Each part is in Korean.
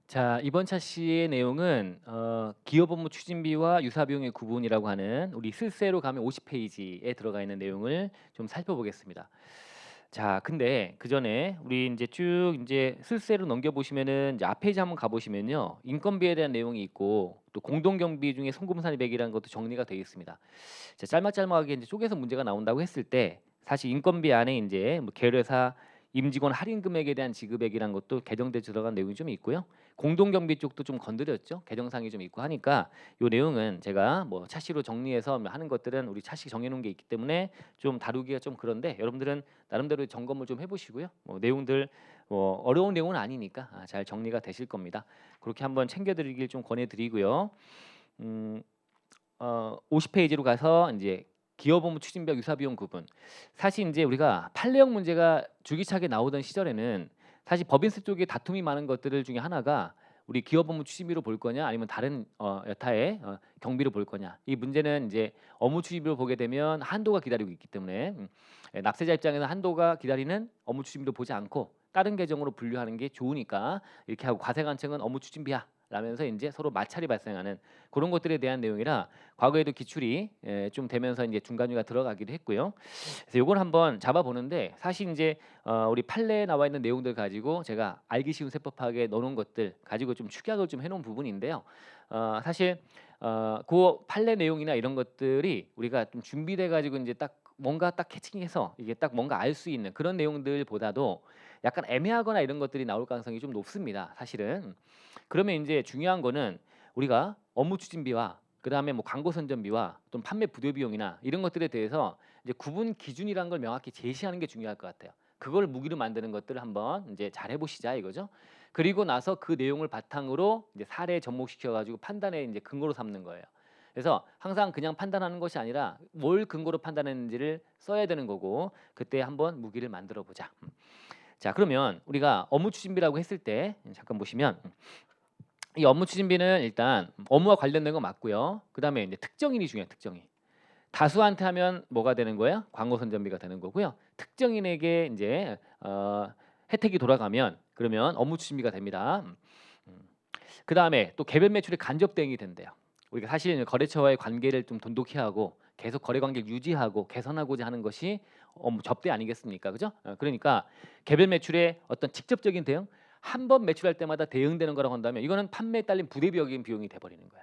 자, 이번 차시의 내용은 기업 업무 추진비와 유사 비용의 구분이라고 하는 우리 슬세로 가면 50페이지에 들어가 있는 내용을 좀 살펴보겠습니다. 자, 근데 그전에 우리 이제 쭉 이제 슬세로 넘겨 보시면은 이제 앞 페이지 한번 가 보시면요. 인건비에 대한 내용이 있고 또 공동 경비 중에 송금산입액이라는 것도 정리가 되어 있습니다. 자, 짤막짤막하게 이제 쪼개서 문제가 나온다고 했을 때 사실 인건비 안에 인제 뭐 계열회사 임직원 할인 금액에 대한 지급액이란 것도 개정돼 들어간 내용이 좀 있고요. 공동 경비 쪽도 좀 건드렸죠. 개정사항이 좀 있고 하니까 요 내용은 제가 뭐 차시로 정리해서 하는 것들은 우리 차시 정해 놓은 게 있기 때문에 좀 다루기가 좀 그런데 여러분들은 나름대로 점검을 좀 해 보시고요. 뭐 내용들 어려운 내용은 아니니까 잘 정리가 되실 겁니다. 그렇게 한번 챙겨 드리길 좀 권해 드리고요. 음 50 페이지로 가서 인제 기업 업무 추진비와 유사 비용 구분. 사실 인제 우리가 판례형 문제가 줄기차게 나오던 시절에는 사실 법인세 쪽에 다툼이 많은 것들 중에 하나가 우리 기업 업무 추진비로 볼 거냐 아니면 다른 여타의 경비로 볼 거냐. 이 문제는 인제 업무 추진비로 보게 되면 한도가 기다리고 있기 때문에 납세자 입장에서 한도가 기다리는 업무 추진비로 보지 않고 다른 계정으로 분류하는 게 좋으니까 이렇게 하고 과세관청은 업무 추진비야 라면서 인제 서로 마찰이 발생하는 고런 것들에 대한 내용이라 과거에도 기출이 좀 되면서 인제 중간중간 들어가기도 했고요. 그래서 요걸 한번 잡아 보는데 사실 인제 우리 판례에 나와 있는 내용들 가지고 제가 알기 쉬운 세법학에 넣어 놓은 것들 가지고 좀 축약을 좀 해 놓은 부분인데요. 사실 고 판례 내용이나 이런 것들이 우리가 좀 준비돼 가지고 인제 딱 뭔가 딱 캐치해서 이게 딱 뭔가 알 수 있는 그런 내용들보다도 약간 애매하거나 이런 것들이 나올 가능성이 좀 높습니다 사실은. 그러면 인제 중요한 거는 우리가 업무 추진비와 그다음에 뭐 광고 선전비와 또 판매 부대 비용이나 이런 것들에 대해서 이제 구분 기준이라는 걸 명확히 제시하는 게 중요할 것 같아요. 그걸 무기로 만드는 것들을 한번 인제 잘 해 보시자 이거죠. 그리고 나서 그 내용을 바탕으로 이제 사례에 접목시켜 가지고 판단의 인제 근거로 삼는 거예요. 그래서 항상 그냥 판단하는 것이 아니라 뭘 근거로 판단했는지를 써야 되는 거고 그때 한번 무기를 만들어 보자. 자, 그러면 우리가 업무 추진비라고 했을 때 잠깐 보시면 이 업무 추진비는 일단 업무와 관련된 거 맞고요. 그다음에 인제 특정인이 중요해요, 특정인. 다수한테 하면 뭐가 되는 거예요? 광고 선전비가 되는 거고요. 특정인에게 인제 혜택이 돌아가면 그러면 업무 추진비가 됩니다. 음. 그다음에 또 개별 매출의 간접 대응이 된대요. 우리가 사실 거래처와의 관계를 좀 돈독히 하고 계속 거래 관계를 유지하고 개선하고자 하는 것이 업무 접대 아니겠습니까? 그죠? 그러니까 개별 매출의 어떤 직접적인 대응, 한 번 매출할 때마다 대응되는 거라고 한다면 이거는 판매에 딸린 부대비용인 비용이 돼 버리는 거야.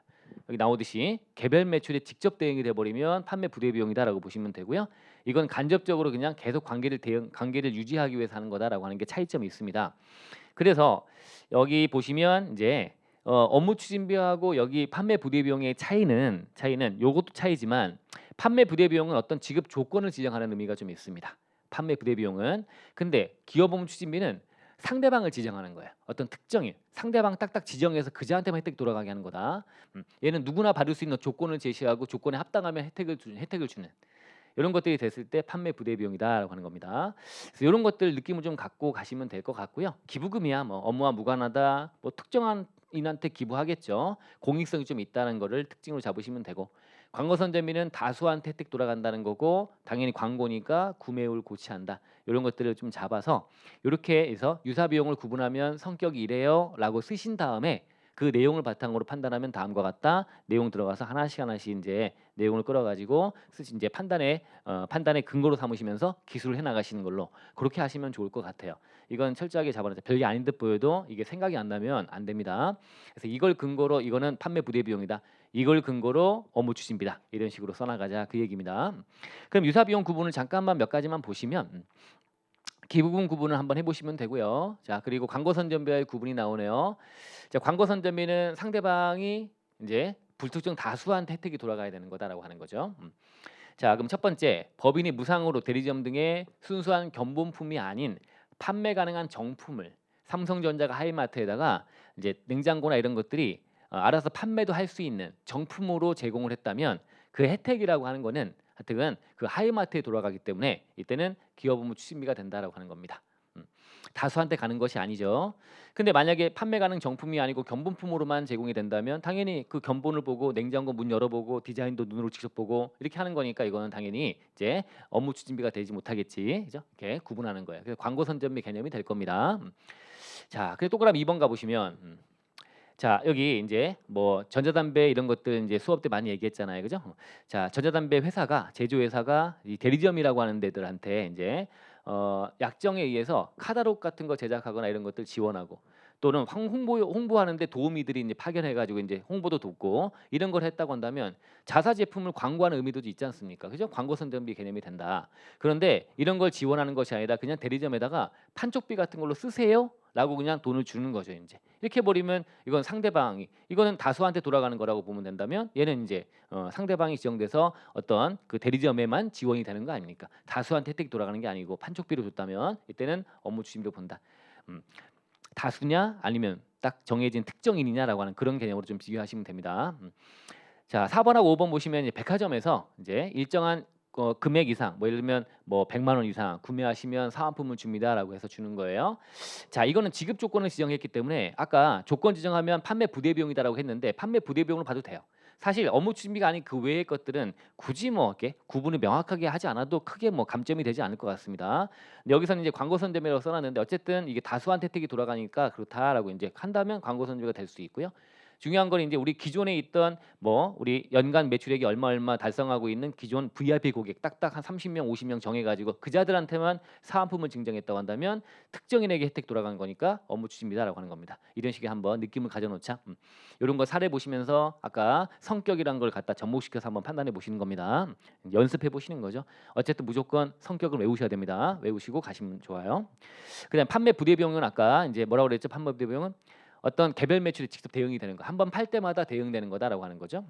여기 나오듯이 개별 매출에 직접 대응이 돼 버리면 판매 부대 비용이다라고 보시면 되고요. 이건 간접적으로 그냥 계속 관계를 유지하기 위해서 하는 거다라고 하는 게 차이점이 있습니다. 그래서 여기 보시면 인제 업무 추진비하고 여기 판매 부대 비용의 차이는 요것도 차이지만 판매 부대 비용은 어떤 지급 조건을 지정하는 의미가 좀 있습니다. 판매 부대 비용은. 근데 기업 업무 추진비는 상대방을 지정하는 거예요. 어떤 특정인 상대방 딱딱 지정해서 그자한테만 혜택이 돌아가게 하는 거다. 얘는 누구나 받을 수 있는 조건을 제시하고 조건에 합당하면 혜택을 주는 이런 것들이 됐을 때 판매 부대 비용이다라고 하는 겁니다. 그래서 요런 것들 느낌을 좀 갖고 가시면 될 것 같고요. 기부금이야 뭐 업무와 무관하다. 뭐 특정한 인한테 기부하겠죠. 공익성이 좀 있다는 거를 특징으로 잡으시면 되고 광고 선점비는 다수한테 혜택 돌아간다는 거고 당연히 광고니까 구매율 고취한다. 요런 것들을 좀 잡아서 요렇게 해서 유사 비용을 구분하면 성격이 이래요라고 쓰신 다음에 그 내용을 바탕으로 판단하면 다음과 같다. 내용 들어가서 하나씩 하나씩 인제 내용을 끌어 가지고 쓰시 인제 판단의 근거로 삼으시면서 기술을 해 나가시는 걸로 그렇게 하시면 좋을 것 같아요. 이건 철저하게 잡아 놨죠. 별게 아닌 듯 보여도 이게 생각이 안 나면 안 됩니다. 그래서 이걸 근거로 이거는 판매 부대 비용이다. 이걸 근거로 업무 추진비다. 이런 식으로 써 나가자 그 얘기입니다. 그럼 유사 비용 구분을 잠깐만 몇 가지만 보시면 기부금 구분을 한번 해 보시면 되고요. 자, 그리고 광고 선전비와의 구분이 나오네요. 자, 광고 선전비는 상대방이 인제 불특정 다수한테 혜택이 돌아가야 되는 거다라고 하는 거죠. 자, 그럼 첫 번째 법인이 무상으로 대리점 등의 순수한 견본품이 아닌 판매 가능한 정품을 삼성전자가 하이마트에다가 이제 냉장고나 이런 것들이 알아서 판매도 할 수 있는 정품으로 제공을 했다면 그 혜택이라고 하는 거는 하여튼 그 하이마트에 돌아가기 때문에 이때는 기업 업무 추진비가 된다라고 하는 겁니다. 음. 다수한테 가는 것이 아니죠. 근데 만약에 판매 가능 정품이 아니고 견본품으로만 제공이 된다면 당연히 그 견본을 보고 냉장고 문 열어보고 디자인도 눈으로 직접 보고 이렇게 하는 거니까 이거는 당연히 이제 업무 추진비가 되지 못하겠지. 그죠? 이렇게 구분하는 거예요. 그래서 광고 선전비 개념이 될 겁니다. 자, 그리고 또 그럼 2번 가보시면 자, 여기 이제 뭐 전자담배 이런 것들 이제 수업 때 많이 얘기했잖아요. 그죠? 자, 전자담배 회사가 제조회사가 이 대리점이라고 하는 데들한테 이제 약정에 의해서 카탈로그 같은 거 제작하거나 이런 것들 지원하고 또는 홍보하는데 도우미들이 이제 파견해 가지고 이제 홍보도 돕고 이런 걸 했다고 한다면 자사 제품을 광고하는 의미도 있지 않습니까? 그죠? 광고 선전비 개념이 된다. 그런데 이런 걸 지원하는 것이 아니라 그냥 대리점에다가 판촉비 같은 걸로 쓰세요라고 그냥 돈을 주는 거죠, 이제. 이렇게 해 버리면 이건 상대방이 이거는 다수한테 돌아가는 거라고 보면 된다면 얘는 이제 상대방이 지정돼서 어떤 그 대리점에만 지원이 되는 거 아닙니까? 다수한테 혜택이 돌아가는 게 아니고 판촉비로 줬다면 이때는 업무 추진비로 본다. 음, 다수냐 아니면 딱 정해진 특정인이냐라고 하는 그런 개념으로 좀 비교하시면 됩니다. 자, 4번하고 5번 보시면 이제 백화점에서 이제 일정한 금액 이상 뭐 예를 들면 뭐 100만 원 이상 구매하시면 사은품을 줍니다라고 해서 주는 거예요. 자, 이거는 지급 조건을 지정했기 때문에 아까 조건 지정하면 판매 부대 비용이다라고 했는데 판매 부대 비용으로 봐도 돼요. 사실 업무 추진비가 아닌 그 외의 것들은 굳이 뭐 이렇게 구분을 명확하게 하지 않아도 크게 뭐 감점이 되지 않을 것 같습니다. 근데 여기서는 이제 광고 선대비라고 써놨는데 어쨌든 이게 다수한테 혜택이 돌아가니까 그렇다라고 이제 한다면 광고 선대비가 될 수 있고요. 중요한 건 이제 우리 기존에 있던 뭐 우리 연간 매출액이 얼마 달성하고 있는 기존 VIP 고객 딱딱 한 30명, 50명 정해 가지고 그자들한테만 사은품을 증정했다고 한다면 특정인에게 혜택 돌아간 거니까 업무 추진비다라고 하는 겁니다. 이런 식의 한번 느낌을 가져 놓자. 이런 거 사례 보시면서 아까 성격이란 걸 갖다 접목시켜서 한번 판단해 보시는 겁니다. 연습해 보시는 거죠. 어쨌든 무조건 성격을 외우셔야 됩니다. 외우시고 가시면 좋아요. 그다음 판매 부대 비용은 아까 이제 뭐라고 그랬죠? 판매 부대 비용은 어떤 개별 매출이 직접 대응이 되는 거. 한 번 팔 때마다 대응되는 거다라고 하는 거죠.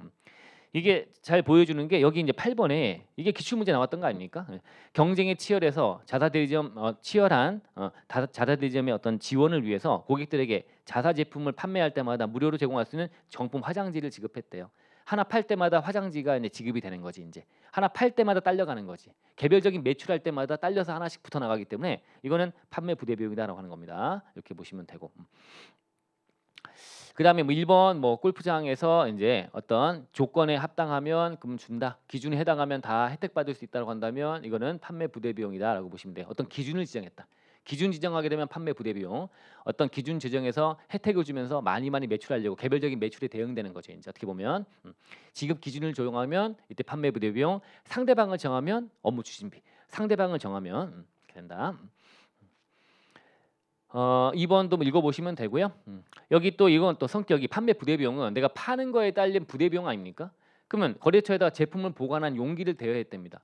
이게 잘 보여주는 게 여기 이제 8번에 이게 기출 문제 나왔던 거 아닙니까? 예. 경쟁이 치열해서 자사 대리점 치열한 자사 대리점의 어떤 지원을 위해서 고객들에게 자사 제품을 판매할 때마다 무료로 제공할 수 있는 정품 화장지를 지급했대요. 하나 팔 때마다 화장지가 이제 지급이 되는 거지 이제. 하나 팔 때마다 딸려가는 거지. 개별적인 매출할 때마다 딸려서 하나씩 붙어 나가기 때문에 이거는 판매 부대 비용이다라고 하는 겁니다. 이렇게 보시면 되고. 그다음에 뭐 1번 뭐 골프장에서 인제 어떤 조건에 합당하면 금 준다. 기준에 해당하면 다 혜택 받을 수 있다고 한다면 이거는 판매 부대 비용이다라고 보시면 돼요. 어떤 기준을 지정했다. 기준 지정하게 되면 판매 부대 비용. 어떤 기준 지정해서 혜택을 주면서 많이 매출하려고 개별적인 매출에 대응되는 거죠. 인제 어떻게 보면. 지급 기준을 적용하면 이때 판매 부대 비용, 상대방을 정하면 업무 추진비. 상대방을 정하면 이렇게 된다. 2번도 뭐 읽어보시면 되고요. 여기 또 이건 또 성격이 판매 부대 비용은 내가 파는 거에 딸린 부대 비용 아닙니까? 그러면 거래처에다 제품을 보관한 용기를 대여했답니다.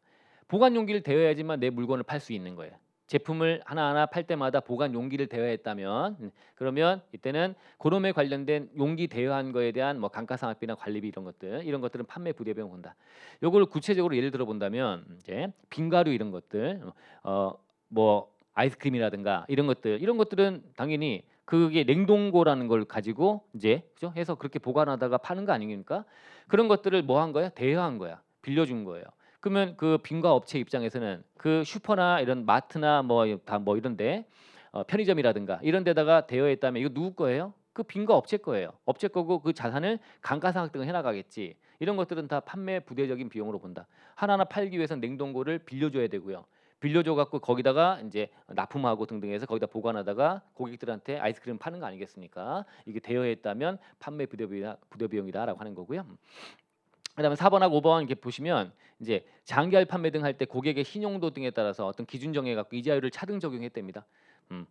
보관 용기를 대여해야지만 내 물건을 팔 수 있는 거예요. 제품을 하나하나 팔 때마다 보관 용기를 대여했다면 그러면 이때는 고름에 관련된 용기 대여한 거에 대한 뭐 감가상각비나 관리비 이런 것들은 판매 부대 비용 본다. 요걸 구체적으로 예를 들어 본다면 이제 빙가루 이런 것들 뭐 아이스크림이라든가 이런 것들은 당연히 그게 냉동고라는 걸 가지고 이제 그죠? 해서 그렇게 보관하다가 파는 거 아닙니까? 그런 것들을 뭐 한 거야? 대여한 거야. 빌려준 거예요. 그러면 그 빙과 업체 입장에서는 그 슈퍼나 이런 마트나 뭐 다 뭐 이런 데 편의점이라든가 이런 데다가 대여했다면 이거 누구 거예요? 그 빙과 업체 거예요. 업체 거고 그 자산을 감가상각 등을 해 나가겠지. 이런 것들은 다 판매 부대적인 비용으로 본다. 하나하나 팔기 위해서 냉동고를 빌려줘야 되고요. 빌려줘 갖고 거기다가 인제 납품하고 등등 해서 거기다 보관하다가 고객들한테 아이스크림 파는 거 아니겠습니까? 이게 대여했다면 판매 부대 비용이다라고 하는 거고요. 그다음에 4번하고 5번 이렇게 보시면 이제 장기할 판매 등 할 때 고객의 신용도 등에 따라서 어떤 기준 정해 갖고 이자율을 차등 적용했답니다.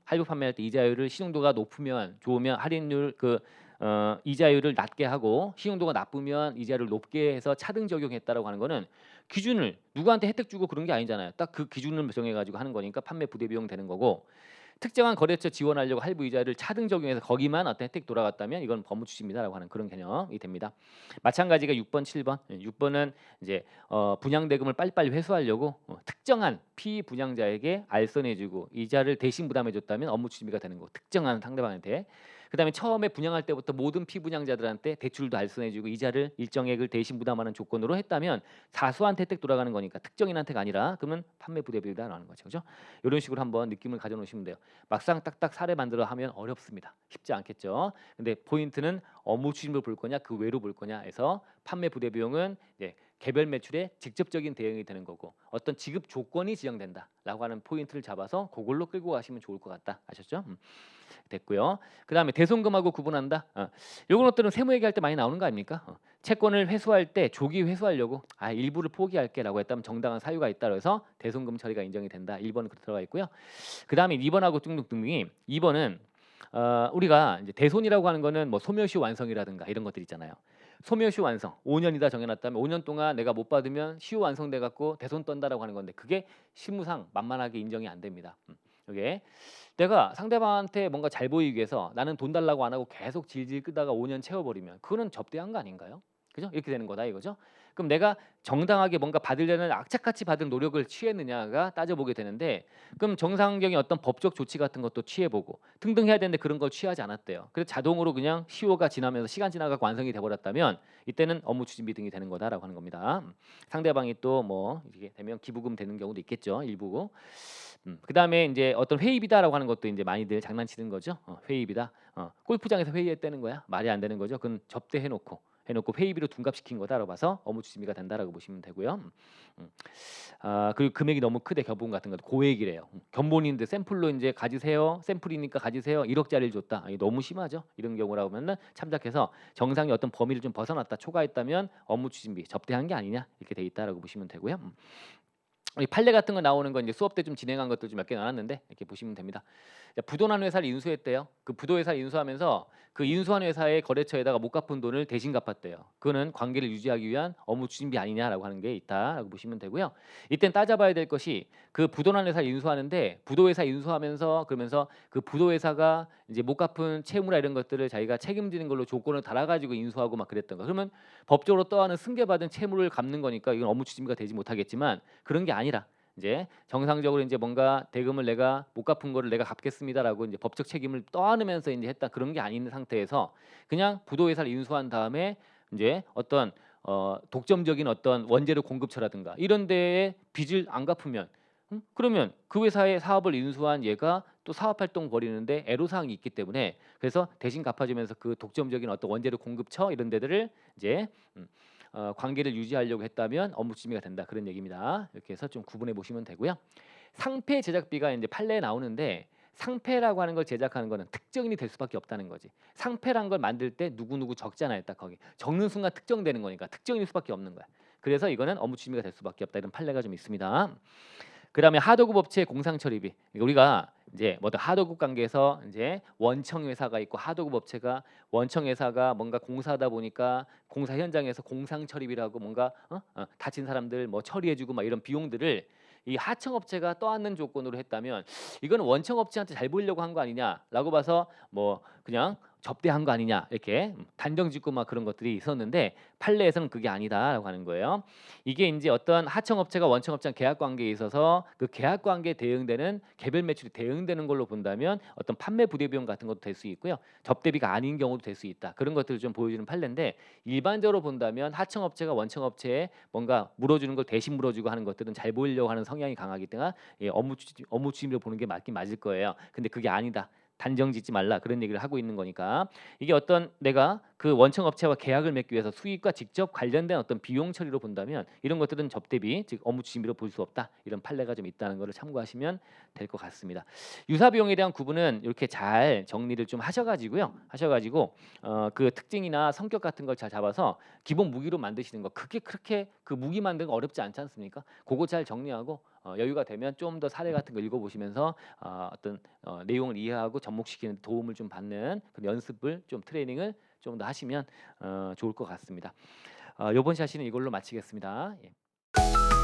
할부 판매할 때 이자율을 신용도가 높으면 좋으면 할인율 이자율을 낮게 하고 신용도가 나쁘면 이자율을 높게 해서 차등 적용했다라고 하는 거는 기준을 누구한테 혜택 주고 그런 게 아니잖아요. 딱 그 기준을 정해 가지고 하는 거니까 판매 부대 비용 되는 거고 특정한 거래처 지원하려고 할부 이자를 차등 적용해서 거기만 어떤 혜택 돌아갔다면 이건 법무 추진비다라고 하는 그런 개념이 됩니다. 마찬가지가 6번, 7번. 6번은 이제 분양 대금을 빨리빨리 회수하려고 특정한 피분양자에게 알선해 주고 이자를 대신 부담해 줬다면 업무 추진비가 되는 거고 특정한 상대방한테. 그다음에 처음에 분양할 때부터 모든 피분양자들한테 대출도 알선해 주고 이자를 일정액을 대신 부담하는 조건으로 했다면 사수한테 혜택 돌아가는 거니까 특정인한테가 아니라 그러면 판매 부대비다라는 거죠. 그죠? 이런 식으로 한번 느낌을 가져 놓으시면 돼요. 막상 딱딱 사례 만들어 하면 어렵습니다. 쉽지 않겠죠. 근데 포인트는 업무 추진비를 볼 거냐 그 외로 볼 거냐 해서 판매 부대 비용은 이제 개별 매출에 직접적인 대응이 되는 거고 어떤 지급 조건이 지정된다라고 하는 포인트를 잡아서 그걸로 끌고 가시면 좋을 것 같다. 아셨죠? 됐고요. 그다음에 대손금하고 구분한다. 요런 것들은 세무 얘기할 때 많이 나오는 거 아닙니까? 채권을 회수할 때 조기 회수하려고 일부를 포기할게라고 했다면 정당한 사유가 있다 그래서 대손금 처리가 인정이 된다. 1번은 들어가 있고요. 그다음에 2번하고 등등등등이 2번은 우리가 이제 대손이라고 하는 거는 뭐 소멸시 완성이라든가 이런 것들 있잖아요. 소멸시 완성 5년이다 정해놨다면 5년 동안 내가 못 받으면 시효 완성돼 갖고 대손 떤다라고 하는 건데 그게 실무상 만만하게 인정이 안 됩니다. 이게 내가 상대방한테 뭔가 잘 보이기 위해서 나는 돈 달라고 안 하고 계속 질질 끄다가 5년 채워버리면 그거는 접대한 거 아닌가요? 그죠? 이렇게 되는 거다 이거죠. 그럼 내가 정당하게 뭔가 받으려는 악착같이 받을 노력을 취했느냐가 따져보게 되는데 그럼 정상적인 어떤 법적 조치 같은 것도 취해보고 등등 해야 되는데 그런 걸 취하지 않았대요. 그래서 자동으로 그냥 시효가 지나면서 시간 지나가고 완성이 돼버렸다면 이때는 업무 추진비 등이 되는 거다라고 하는 겁니다. 상대방이 또 뭐 이게 되면 기부금 되는 경우도 있겠죠. 일부. 그다음에 이제 어떤 회의비다라고 하는 것도 이제 많이들 장난치는 거죠. 회의비다. 골프장에서 회의했다는 거야. 말이 안 되는 거죠. 그건 접대해놓고 회의비로 둔갑시킨 거다라고 봐서 업무 추진비가 된다라고 보시면 되고요. 그리고 금액이 너무 크대 견본 같은 것도 고액이래요. 견본인데 샘플로 이제 가지세요. 샘플이니까 가지세요. 1억짜리를 줬다. 너무 심하죠. 이런 경우라고 하면은 참작해서 정상의 어떤 범위를 좀 벗어났다 초과했다면 업무 추진비 접대한 게 아니냐 이렇게 돼 있다라고 보시면 되고요. 이 판례 같은 거 나오는 건 이제 수업 때 좀 진행한 것들 좀 몇 개 나눴는데 이렇게 보시면 됩니다. 부도난 회사를 인수했대요. 그 부도 회사를 인수하면서 그 인수한 회사의 거래처에다가 못 갚은 돈을 대신 갚았대요. 그거는 관계를 유지하기 위한 업무 추진비 아니냐라고 하는 게 있다라고 보시면 되고요. 이땐 따져봐야 될 것이 그 부도난 회사를 인수하는데 부도 회사 인수하면서 그러면서 그 부도 회사가 이제 못 갚은 채무나 이런 것들을 자기가 책임지는 걸로 조건을 달아가지고 인수하고 막 그랬던 거. 그러면 법적으로 떠안은 승계받은 채무를 갚는 거니까 이건 업무 추진비가 되지 못하겠지만 그런 게 아니라 이제 정상적으로 이제 뭔가 대금을 내가 못 갚은 거를 내가 갚겠습니다라고 이제 법적 책임을 떠안으면서 이제 했다 그런 게 아닌 상태에서 그냥 부도회사를 인수한 다음에 이제 어떤 독점적인 어떤 원재료 공급처라든가 이런 데에 빚을 안 갚으면 그러면 그 회사의 사업을 인수한 얘가 또 사업 활동 벌이는데 애로사항이 있기 때문에 그래서 대신 갚아주면서 그 독점적인 어떤 원재료 공급처 이런 데들을 이제 관계를 유지하려고 했다면 업무 추진비가 된다 그런 얘기입니다. 이렇게 해서 좀 구분해 보시면 되고요. 상패 제작비가 이제 판례에 나오는데 상패라고 하는 걸 제작하는 거는 특정인이 될 수밖에 없다는 거지. 상패란 걸 만들 때 누구누구 적잖아요. 딱 거기 적는 순간 특정되는 거니까 특정일 수밖에 없는 거야. 그래서 이거는 업무 추진비가 될 수밖에 없다 이런 판례가 좀 있습니다. 그다음에 하도급 업체 공상 처리비. 우리가 이제 뭐 하도급 관계에서 이제 원청 회사가 있고 하도급 업체가 원청 회사가 뭔가 공사하다 보니까 공사 현장에서 공상 처리비라고 뭔가 다친 사람들 뭐 처리해주고 막 이런 비용들을 이 하청 업체가 떠안는 조건으로 했다면 이거는 원청 업체한테 잘 보이려고 한 거 아니냐라고 봐서 뭐 그냥 접대한 거 아니냐 이렇게 단정 짓고 막 그런 것들이 있었는데 판례에서는 그게 아니다라고 하는 거예요. 이게 이제 어떤 하청업체가 원청업체랑 계약 관계에 있어서 그 계약 관계에 대응되는 개별 매출이 대응되는 걸로 본다면 어떤 판매 부대 비용 같은 것도 될 수 있고요. 접대비가 아닌 경우도 될 수 있다. 그런 것들을 좀 보여주는 판례인데 일반적으로 본다면 하청업체가 원청업체에 뭔가 물어주는 걸 대신 물어주고 하는 것들은 잘 보이려고 하는 성향이 강하기 때문에 업무 추진비로 보는 게 맞긴 맞을 거예요. 근데 그게 아니다. 단정 짓지 말라 그런 얘기를 하고 있는 거니까 이게 어떤 내가 그 원청 업체와 계약을 맺기 위해서 수익과 직접 관련된 어떤 비용 처리로 본다면 이런 것들은 접대비 즉 업무 추진비로 볼 수 없다 이런 판례가 좀 있다는 것을 참고하시면 될 것 같습니다. 유사 비용에 대한 구분은 이렇게 잘 정리를 좀 하셔가지고 그 특징이나 성격 같은 걸 잘 잡아서 기본 무기로 만드시는 거 그게 그렇게 그 무기 만드는 거 어렵지 않지 않습니까? 그거 잘 정리하고 여유가 되면 좀 더 사례 같은 거 읽어보시면서 어떤 내용을 이해하고 접목시키는 도움을 좀 받는 그 연습을 좀 트레이닝을 좀 더 하시면 좋을 것 같습니다. 이번 샷은 이걸로 마치겠습니다. 예.